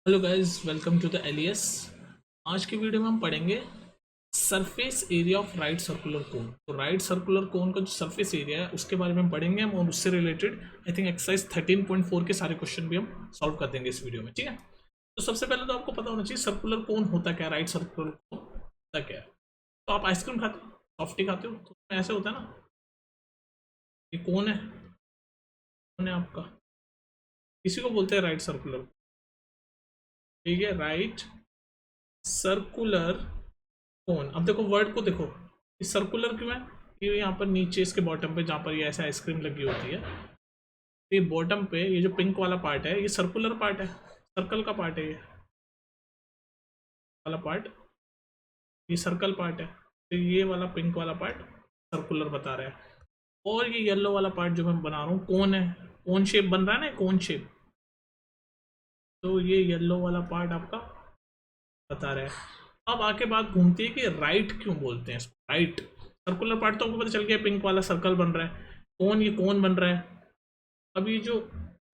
Hello guys, welcome to the Alias. आज की video में हम पढ़ेंगे surface area of right circular cone. तो राइट सर्कुलर कोन का जो सरफेस एरिया है उसके बारे में हम पढ़ेंगे हम, और उससे रिलेटेड आई थिंक एक्सरसाइज 13.4 के सारे क्वेश्चन भी हम सॉल्व कर देंगे इस वीडियो में। ठीक है, तो सबसे पहले तो आपको पता होना चाहिए सर्कुलर कोन होता क्या है, राइट सर्कुलर कोन होता क्या है। तो आप आइसक्रीम खाते हो, सॉफ्टी खाते हो, तो ऐसे होता है ना, ये कौन है आपका, इसी को बोलते हैं राइट सर्कुलर। ठीक है, राइट सर्कुलर कोन। अब देखो वर्ड को देखो, ये सर्कुलर क्यों है, ये यहाँ पर नीचे इसके बॉटम पे जहाँ पर ये ऐसा आइसक्रीम लगी होती है, तो ये बॉटम पे ये जो पिंक वाला पार्ट है ये सर्कुलर पार्ट है, सर्कल का पार्ट है, ये वाला पार्ट ये सर्कल पार्ट है, तो ये वाला पिंक वाला पार्ट सर्कुलर बता रहा है। और ये येलो वाला पार्ट जो मैं बना रहा हूँ कोन है, कोन शेप बन रहा है ना, कोन शेप, तो ये येलो वाला पार्ट आपका बता रहा है। अब आके बात घूमती है कि राइट क्यों बोलते हैं इसको राइट। सर्कुलर पार्ट तो आपको पता चल गया, पिंक वाला सर्कल बन रहा है, कौन ये कौन बन रहा है। अब ये जो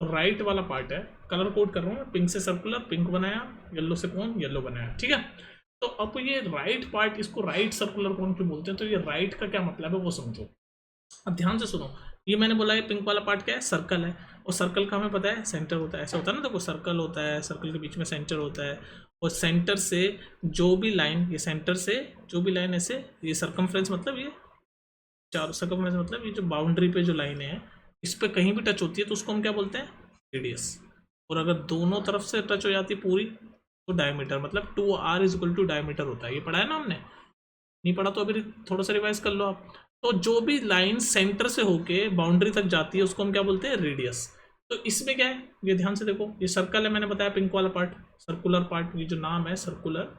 राइट वाला पार्ट है, कलर कोड कर रहा हूँ, पिंक से सर्कुलर पिंक बनाया, येलो से कौन येलो बनाया। ठीक है, तो अब ये राइट पार्ट, इसको राइट सर्कुलर कौन क्यों बोलते हैं, तो ये राइट का क्या मतलब है वो समझो। अब ध्यान से सुनो, ये मैंने बोला है पिंक वाला पार्ट क्या है, सर्कल है, और सर्कल का हमें पता है सेंटर होता है, ऐसा होता है ना, देखो सर्कल होता है, सर्कल के बीच में सेंटर होता है, और सेंटर से जो भी लाइन, ये सेंटर से जो भी लाइन ऐसे, ये सर्कमफ्रेंस मतलब ये चार सर्कमफ्रेंस मतलब ये जो बाउंड्री पे जो लाइन है इस पे कहीं भी टच होती है तो उसको हम क्या बोलते हैं, रेडियस। और अगर दोनों तरफ से टच हो जाती है पूरी तो डायमीटर, मतलब 2r is equal to diameter होता है। ये पढ़ा है ना हमने, नहीं पढ़ा तो अभी थोड़ा सा रिवाइज कर लो आप। तो जो भी लाइन सेंटर से होके बाउंड्री तक जाती है उसको हम क्या बोलते हैं, रेडियस। तो इसमें क्या है, ये ध्यान से देखो, ये सर्कल है, मैंने बताया पिंक वाला पार्ट सर्कुलर पार्ट, ये जो नाम है सर्कुलर,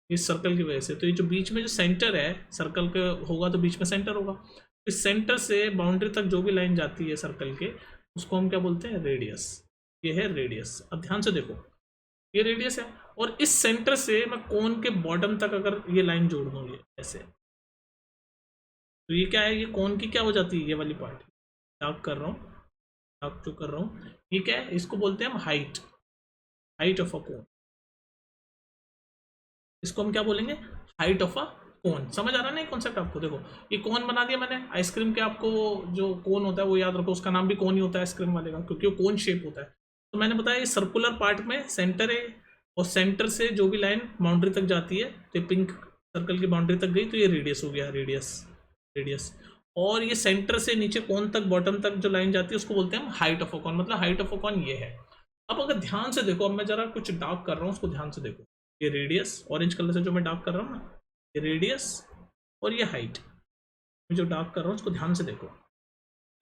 इस सर्कल की वजह से। तो ये जो बीच में जो सेंटर है सर्कल का होगा तो बीच में सेंटर होगा, इस सेंटर से बाउंड्री तक जो भी लाइन जाती है सर्कल के उसको हम क्या बोलते हैं, रेडियस। ये है रेडियस। अब ध्यान से देखो, ये रेडियस है, और इस सेंटर से मैं कोन के बॉटम तक अगर ये लाइन जोड़ दूँ ये ऐसे, तो ये क्या है, ये कोन की क्या हो जाती है, ये वाली पार्ट डार्क कर रहा हूँ, डार्क जो कर रहा हूँ ये क्या है, इसको बोलते हैं हम हाइट, हाइट ऑफ अ कोन। इसको हम क्या बोलेंगे, हाइट ऑफ अ कोन। समझ आ रहा है ना कॉन्सेप्ट आपको। देखो ये कोन बना दिया मैंने आइसक्रीम के, आपको जो कोन होता है वो याद रखो, उसका नाम भी कोन ही होता है आइसक्रीम वाले का, क्योंकि वो कोन शेप होता है। तो मैंने बताया ये सर्कुलर पार्ट में सेंटर है, और सेंटर से जो भी लाइन बाउंड्री तक जाती है, तो पिंक सर्कल की बाउंड्री तक गई तो ये रेडियस हो गया, रेडियस, रेडियस। और ये सेंटर से नीचे कोन तक बॉटम तक जो लाइन जाती है उसको बोलते हैं हम हाइट ऑफ अ कॉन, मतलब हाइट ऑफ अ कॉन ये है। अब अगर ध्यान से देखो, अब मैं जरा कुछ डार्क कर रहा हूँ उसको ध्यान से देखो, ये रेडियस ऑरेंज कलर से जो मैं डार्क कर रहा हूँ ना, ये रेडियस, और ये हाइट मैं जो डार्क कर रहा हूँ उसको ध्यान से देखो,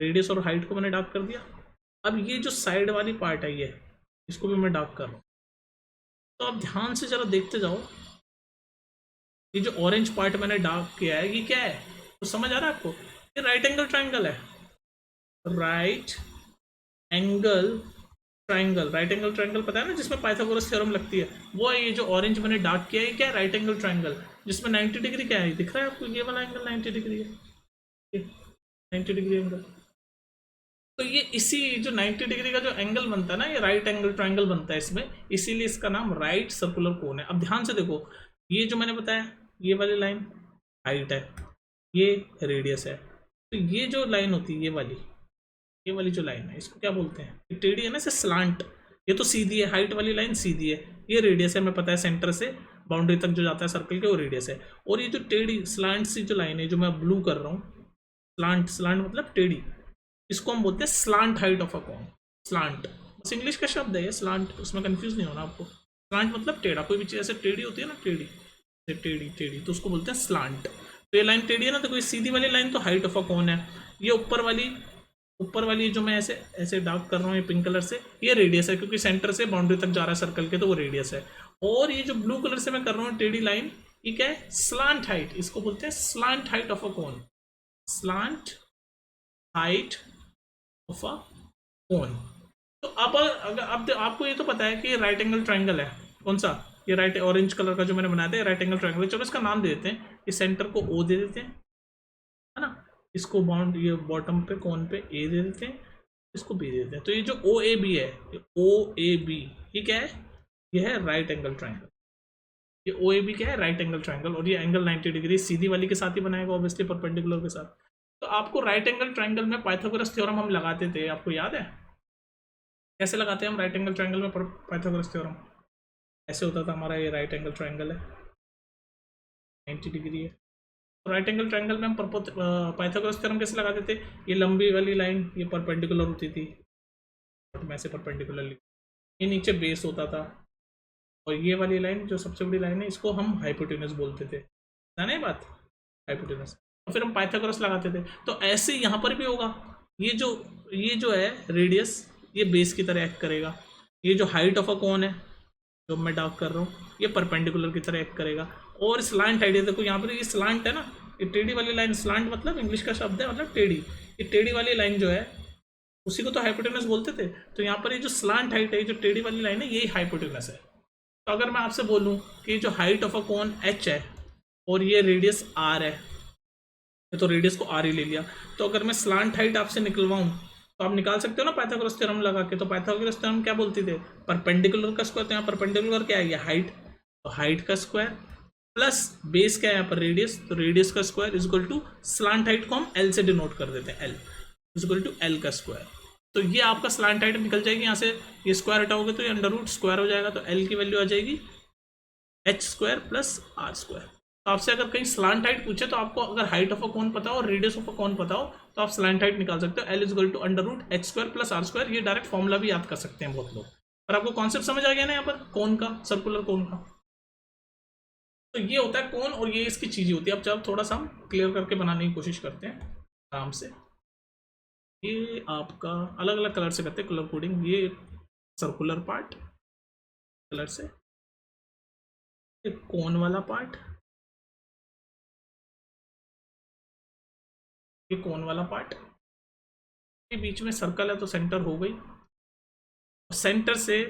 रेडियस और हाइट को मैंने डार्क कर दिया। अब ये जो साइड वाली पार्ट है ये, इसको भी मैं डार्क कर रहा हूँ। तो अब ध्यान से जरा देखते जाओ, ये जो ऑरेंज पार्ट मैंने डार्क किया है ये क्या है, तो समझ आ रहा है आपको, ये राइट एंगल ट्राइंगल है, right angle triangle. Right angle triangle पता है ना, जिसमें पाइथागोरस थ्योरम लगती है, वो है ये जो ऑरेंज मैंने डार्क किया है, क्या है, राइट एंगल ट्राइंगल, जिसमें 90 डिग्री क्या है, दिख रहा है आपको, ये वाला एंगल 90 डिग्री है, ये 90 डिग्री एंगल। तो ये इसी जो 90 डिग्री का जो एंगल बनता है ना, ये राइट एंगल ट्राइंगल बनता है इसमें, इसीलिए इसका नाम राइट सर्कुलर कोन है। अब ध्यान से देखो, ये जो मैंने बताया ये वाली लाइन हाइट है, ये रेडियस है, तो ये जो लाइन होती है ये वाली जो लाइन है इसको क्या बोलते हैं, ये टेढ़ी है ना, इसे स्लांट। ये तो सीधी है, हाइट वाली लाइन सीधी है, ये रेडियस है, हमें पता है सेंटर से बाउंड्री तक जो जाता है सर्कल के वो रेडियस है। और ये जो टेढ़ी स्लांट सी जो लाइन है जो मैं ब्लू कर रहा हूँ, स्लांट, स्लांट मतलब टेढ़ी, इसको हम बोलते हैं slant height of a cone. Slant बस इंग्लिश का शब्द है ये, स्लांट, उसमें कंफ्यूज नहीं होना आपको। स्लांट मतलब टेढ़ा, कोई भी चीज़ ऐसे टेढ़ी होती है ना, टेढ़ी, टेढ़ी टेढ़ी, तो उसको बोलते हैं स्लांट। तो ये लाइन टेढ़ी है ना, तो कोई सीधी वाली लाइन तो हाइट ऑफ अ कॉन है। ये ऊपर वाली जो मैं ऐसे ऐसे डार्क कर रहा हूँ ये पिंक कलर से, ये रेडियस है, क्योंकि सेंटर से बाउंड्री तक जा रहा है सर्कल के, तो वो रेडियस है। और ये जो ब्लू कलर से मैं कर रहा हूँ टेढ़ी लाइन, ये क्या है, स्लांट हाइट, इसको बोलते हैं slant height of a cone, slant height of a cone. तो अब अगर अब आपको ये तो पता है कि ये राइट एंगल ट्राइंगल है, कौन सा, ये राइट ऑरेंज कलर का जो मैंने बनाया था राइट एंगल ट्राइंगल। चलो इसका नाम दे देते हैं, इस सेंटर को ओ दे देते हैं, है ना, इसको बाउंड ये बॉटम पे कौन पे ए दे देते हैं, इसको बी दे देते हैं। तो ये जो ओ ए बी है, ओ ए बी, ये क्या है, ये है राइट एंगल ट्राइंगल। ये ओ ए बी क्या है? Right angle triangle. और ये एंगल 90 डिग्री सीधी वाली के साथ ही बनाएगा ऑब्वियसली, परपेंडिकुलर के साथ। तो आपको राइट एंगल ट्राइंगल में पाइथागोरस थ्योरम हम लगाते थे, आपको याद है कैसे लगाते हैं हम राइट एंगल ट्राइंगल में पाइथागोरस थ्योरम? ऐसे होता था हमारा, ये राइट एंगल ट्राइंगल है, 90 डिग्री है। तो राइट एंगल ट्राइंगल में हम पाइथागोरस थ्योरम कैसे लगाते थे? ये लंबी वाली लाइन ये परपेंडिकुलर होती थी, में से परपेंडिकुलरली, ये नीचे बेस होता था, और ये वाली लाइन जो सबसे बड़ी लाइन है इसको हम हाइपोटेनस बोलते थे, ना ये बात, हाइपोटेनस। और फिर हम पाइथागोरस लगाते थे। तो ऐसे यहाँ पर भी होगा, ये जो है रेडियस, ये बेस की तरह एक्ट करेगा। ये जो हाइट ऑफ अ कोन है जो मैं डार्क कर रहा हूँ, ये परपेंडिकुलर की तरह एक्ट करेगा। और स्लांट आइडिया देखो, यहाँ पर ये स्लांट है ना, ये टेढ़ी वाली लाइन, स्लांट मतलब इंग्लिश का शब्द है, मतलब टेढ़ी। ये टेढ़ी वाली लाइन जो है उसी को तो हाइपोटेनस बोलते थे। तो यहाँ पर ये जो स्लांट हाइट है, जो टेढ़ी वाली लाइन है, यही हाइपोटेनस है। तो अगर मैं आपसे बोलूँ कि जो height of a cone h है और ये रेडियस r है, तो रेडियस को r ही ले लिया। तो अगर मैं स्लांट हाइट आपसे निकलवाऊँ तो आप निकाल सकते हो ना पाइथागोरस थ्योरम लगा के। तो पाइथागोरस थ्योरम क्या बोलते थे? परपेंडिकुलर का स्क्वायर। तो यहाँ परपेंडिकुलर क्या है? ये हाइट, तो हाइट का स्क्वायर प्लस बेस क्या है यहाँ पर? रेडियस। तो रेडियस का square is equal to slant height को हम एल से डिनोट कर देते हैं, L is equal to L का स्क्वायर। तो ये आपका स्लांट हाइट निकल जाएगी यहाँ से, ये स्क्वायर हटाओगे तो ये अंडर रूट स्क्वायर हो जाएगा। तो एल की वैल्यू आ जाएगी H square plus R square. तो आपसे अगर कहीं स्लांट हाइट पूछे तो आपको अगर हाइट ऑफ अ कोन पता हो और रेडियस ऑफ अ कोन पता हो तो आप स्लांट हाइट निकाल सकते हो, L is equal to under root H square plus R square. ये डायरेक्ट फॉर्मूला भी याद कर सकते हैं बहुत लोग। पर आपको कॉन्सेप्ट समझ आ गया ना यहाँ पर कोन का, सर्कुलर कोन का? तो ये होता है कोन और ये इसकी चीजें होती है। अब जब थोड़ा सा हम क्लियर करके बनाने की कोशिश करते हैं आराम से। ये आपका अलग अलग कलर से करते हैं कलर कोडिंग। ये सर्कुलर पार्ट कलर से, ये कोन वाला पार्ट, ये कोन वाला पार्ट, ये बीच में सर्कल है तो सेंटर हो गई। सेंटर से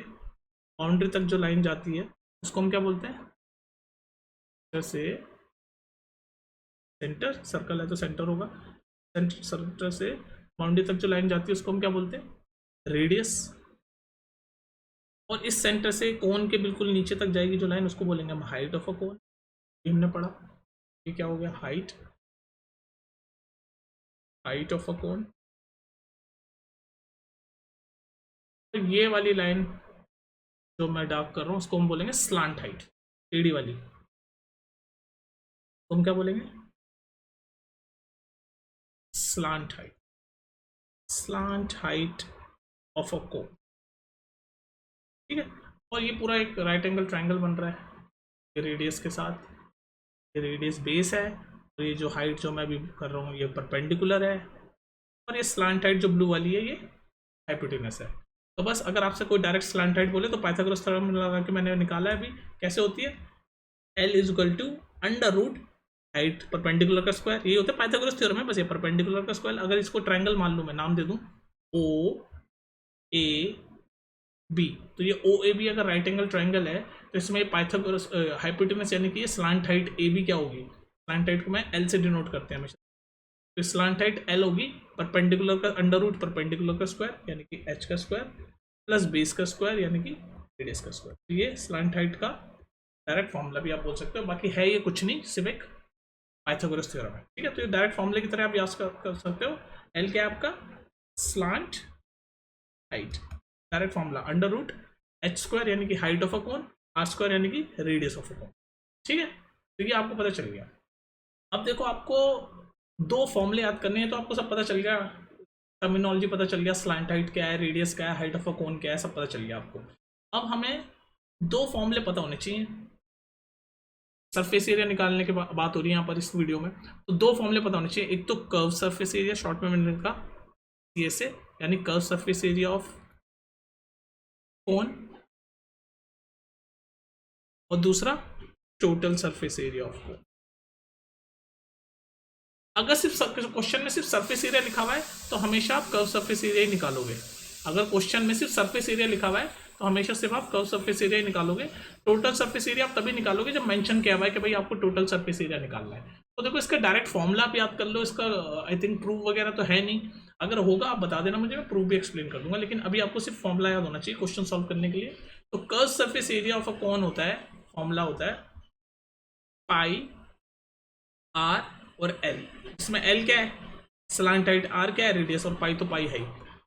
बाउंड्री तक जो लाइन जाती है उसको हम क्या बोलते हैं? सेंटर से, सेंटर सर्कल है तो सेंटर होगा, सेंटर से बाउंड्री तक जो लाइन जाती है उसको हम क्या बोलते हैं? रेडियस। और इस सेंटर से कोन के बिल्कुल नीचे तक जाएगी जो लाइन उसको बोलेंगे हम हाइट ऑफ अ कोन। ये हमने पढ़ा, ये क्या हो गया? हाइट, हाइट ऑफ अ कोन। तो ये वाली लाइन जो मैं डार्क कर रहा हूँ उसको हम बोलेंगे स्लांट हाइट, टेढ़ी वाली, तो हम क्या बोलेंगे? Slant height, slant height of a cone. ठीक है। और ये पूरा एक राइट एंगल ट्राइंगल बन रहा है ये रेडियस के साथ। ये रेडियस बेस है और ये जो हाइट जो मैं अभी कर रहा हूँ ये परपेंडिकुलर है, और ये स्लांट हाइट जो ब्लू वाली है ये हाइपोटेनस है। तो बस अगर आपसे कोई डायरेक्ट स्लांट हाइट बोले तो पाइथागोरस थ्योरम लगा के मैंने निकाला है अभी, कैसे होती है? L is equal to under root height perpendicular का स्क्वायर, ये होता है पाइथागोरस थ्योरम है, बस ये परपेंडिकुलर का स्क्वायर। अगर इसको ट्राइंगल मान लूँ, मैं नाम दे दूँ ओ ए बी, तो ये ओ ए बी अगर राइट एंगल ट्राइंगल है तो इसमें पाइथागोरस हाइपोटेनस यानी कि ये स्लांट हाइट ए बी क्या होगी? स्लांट हाइट को मैं एल से डिनोट करते हैं हमेशा। तो स्लांट हाइट एल होगी, परपेंडिकुलर का अंडर रूट परपेंडिकुलर का स्क्वायर यानी कि एच का स्क्वायर प्लस बेस का स्क्वायर यानी कि रेडियस का स्क्वायर। तो ये स्लांट हाइट का डायरेक्ट फॉर्मूला भी आप बोल सकते हो। बाकी है ये कुछ नहीं, सिर्फ एक पाइथागोरस थ्योरम है। ठीक है, तो ये डायरेक्ट फॉर्मूले की तरह आप याद कर सकते हो। एल क्या है आपका? Slant height, direct formula under root H square यानी कि height of a cone, R square यानी कि रेडियस ऑफ अ कोन। ठीक है, तो ये आपको पता चल गया। अब देखो आपको दो फॉर्मूले याद करने हैं तो आपको सब पता चल गया, टर्मिनोलॉजी पता चल गया, स्लांट हाइट क्या है, रेडियस क्या है, हाइट ऑफ अ कोन क्या है, सब पता चल गया आपको। अब हमें दो फॉर्मूले पता होने चाहिए। सरफेस एरिया निकालने की बात हो रही है यहाँ पर इस वीडियो में, तो दो फॉर्मूले पता होने चाहिए। एक तो कर्व सरफेस एरिया, शॉर्ट में मैंने लिखा CSA यानी कर्व सरफेस एरिया ऑफ कोन, और दूसरा टोटल सरफेस एरिया ऑफ कोन। अगर सिर्फ क्वेश्चन में सिर्फ सरफेस एरिया लिखा हुआ है तो हमेशा आप कर्व सरफेस एरिया ही निकालोगे। अगर क्वेश्चन में सिर्फ सरफेस एरिया लिखा हुआ है तो हमेशा सिर्फ आप कर्व सरफेस एरिया ही निकालोगे। टोटल सरफेस एरिया आप तभी निकालोगे जब मेंशन किया हुआ है कि भाई आपको टोटल सरफेस एरिया निकालना है। तो देखो इसका डायरेक्ट फॉर्मूला आप याद कर लो, इसका आई थिंक प्रूफ वगैरह तो है नहीं, अगर होगा आप बता देना मुझे, मैं प्रूफ भी एक्सप्लेन कर दूंगा। लेकिन अभी आपको सिर्फ फॉर्मूला याद होना चाहिए क्वेश्चन सॉल्व करने के लिए। तो curve surface area of a cone होता है, फॉर्मूला होता है पाई आर और एल। इसमें एल क्या है, स्लैंट हाइट, आर क्या है, रेडियस, और पाई तो पाई है।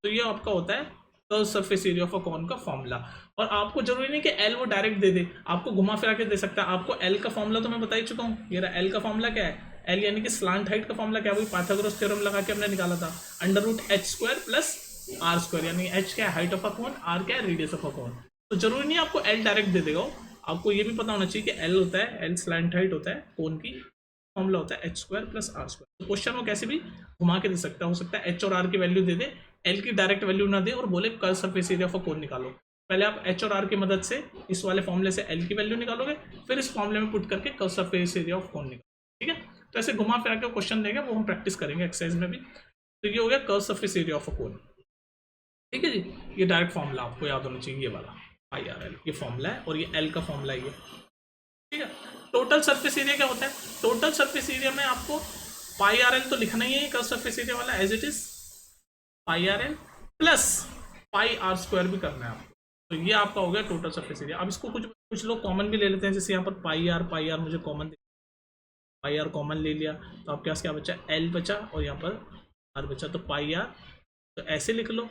तो ये आपका होता है curve surface area of a cone का फॉर्मूला। और आपको जरूरी नहीं कि एल वो डायरेक्ट दे दे, आपको घुमा फिरा के दे सकता है। आपको एल का फॉर्मूला तो मैं बता ही चुका हूँ, ये रहा एल का फॉर्मूला क्या है, एल यानी कि स्लैंट हाइट का फॉर्मूला क्या है, वही पाइथागोरस थ्योरम लगा के हमने निकाला था, under root H square plus R square, यानी एच क्या है height of a cone, R क्या है रेडियस ऑफ अ कोन। तो जरूरी नहीं आपको एल डायरेक्ट दे देगा, आपको ये भी पता होना चाहिए कि एल होता है, एल स्लैंट हाइट होता है कोन की, फॉर्मूला होता है H square plus R square. तो क्वेश्चन में कैसे भी घुमा के दे सकता है, हो सकता है एच और आर की वैल्यू दे दे, एल की डायरेक्ट वैल्यू ना दे और बोले curve surface area of a cone निकालो। पहले आप एच और आर की मदद से इस वाले फॉर्मूले से एल की वैल्यू निकालोगे, फिर इस फॉर्मूले में पुट करके कर्व सरफेस एरिया ऑफ कोन निकालो। ठीक है, तो ऐसे घुमा फिरा के क्वेश्चन देंगे, वो हम प्रैक्टिस करेंगे एक्सरसाइज में भी। तो ये हो गया curve surface area of a cone. ठीक है जी, ये डायरेक्ट फॉर्मूला आपको याद होना चाहिए, ये वाला आई आर एल, ये फॉर्मूला है, और ये एल का फॉर्मूला है ये। ठीक है, टोटल सरफेस एरिया क्या होता है, टोटल सरफेस एरिया में आपको पाई आर एल तो लिखना ही है कर्व सरफेस एरिया वाला as it is, pi R L plus pi R square भी करना है आपको। तो ये आपका हो गया टोटल सरफेस एरिया। अब इसको कुछ लोग कॉमन भी ले लेते हैं, जैसे यहाँ पर पाई आर मुझे कॉमन, पाई आर कॉमन ले लिया, तो आपके पास क्या बचा, एल बचा, और यहाँ पर आर बचा, तो पाई आर, तो ऐसे लिख लो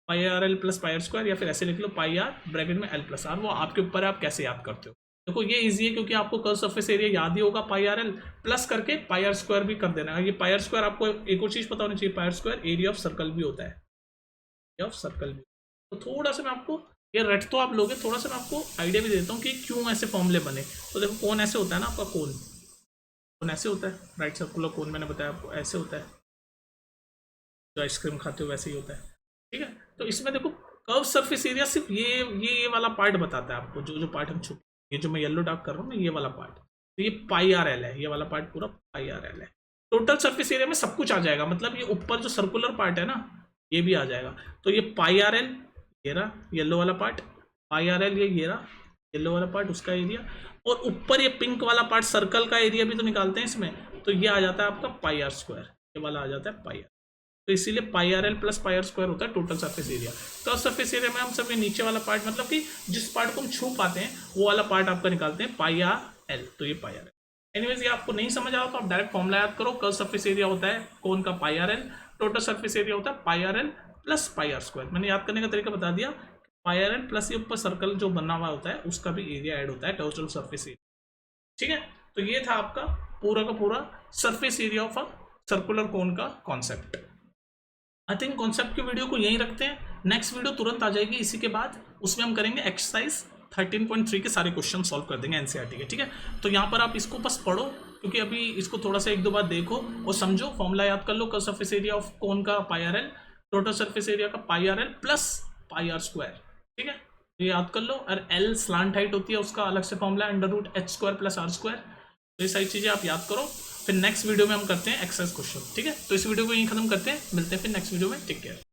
pi R L plus pi R square, या फिर ऐसे लिख लो पाई आर ब्रैकेट में एल प्लस आर, वो आपके ऊपर है आप कैसे याद करते हो। देखो ये इजी है, क्योंकि आपको कर्व सरफेस एरिया याद ही होगा, पाई आर एल प्लस करके पाई आर स्क्वायर भी कर देना है। ये पाई आर स्क्वायर आपको एक और चीज पता होनी चाहिए, pi R square area of circle भी होता है, एरिया ऑफ सर्कल भी। तो थोड़ा सा मैं आपको, ये रट तो आप लोगे, थोड़ा सा मैं आपको आइडिया भी देता हूँ कि क्यों ऐसे फॉर्मूले बने। तो देखो कौन ऐसे होता है ना आपका, कौन ऐसे होता है, राइट सर्कुलर कौन मैंने बताया आपको ऐसे होता है, जो आइसक्रीम खाते हो वैसे ही होता है। ठीक है, तो इसमें देखो कर्व सरफेस एरिया सिर्फ ये वाला पार्ट बताता है आपको, जो पार्ट हम छुप, ये जो मैं येलो डार्क कर रहा हूँ ना, ये वाला पार्ट, तो ये पाई आर एल है, ये वाला पार्ट पूरा पाई आर एल है। टोटल सरफेस एरिया में सब कुछ आ जाएगा, मतलब ये ऊपर जो सर्कुलर पार्ट है ना, ये भी आ जाएगा। तो ये पाई आर एल, ये रहा येलो वाला पार्ट, पाई आर एल ये रहा येलो वाला पार्ट, उसका एरिया, और ऊपर ये पिंक वाला पार्ट सर्कल का एरिया भी तो निकालते हैं इसमें, तो ये आ जाता है आपका पाई आर स्क्वायर, ये वाला आ जाता है पाई आर। तो इसीलिए pi R L plus pi R square होता है टोटल सरफेस एरिया। तो सरफेस एरिया में हम सब ये नीचे वाला पार्ट, मतलब कि जिस पार्ट को हम छू पाते हैं वो वाला पार्ट आपका निकालते हैं पाई आर एल, तो ये पाई आर एल। एनीवेज ये आपको नहीं समझ आया तो आप डायरेक्ट फॉर्मूला याद करो, कर्व सरफेस एरिया होता है कौन का pi R L, total surface area होता है pi R L plus pi R square. मैंने याद करने का तरीका बता दिया, पाई आर एल प्लस ये ऊपर सर्कल जो बना हुआ होता है उसका भी एरिया ऐड होता है टोटल सरफेस एरिया। ठीक है, तो ये था आपका पूरा का पूरा surface area of a circular cone का कॉन्सेप्ट। आई थिंक कॉन्सेप्ट की वीडियो को यहीं रखते हैं, नेक्स्ट वीडियो तुरंत आ जाएगी इसी के बाद, उसमें हम करेंगे एक्सरसाइज 13.3 के सारे क्वेश्चन सॉल्व कर देंगे एनसीईआरटी के। ठीक है, तो यहाँ पर आप इसको बस पढ़ो, क्योंकि अभी इसको थोड़ा सा एक दो बार देखो और समझो, फॉर्मूला याद कर लो, curve surface area of cone का pi R L, total surface area का pi R L plus pi R square. ठीक है, ये याद कर लो, और एल स्लांट हाइट होती है, उसका अलग से formula under root H square plus R square. तो ये सारी चीज़ें आप याद करो, फिर नेक्स्ट वीडियो में हम करते हैं एक्सरसाइज क्वेश्चन। ठीक है, तो इस वीडियो को यहीं खत्म करते हैं, मिलते हैं फिर नेक्स्ट वीडियो में, टेक केयर।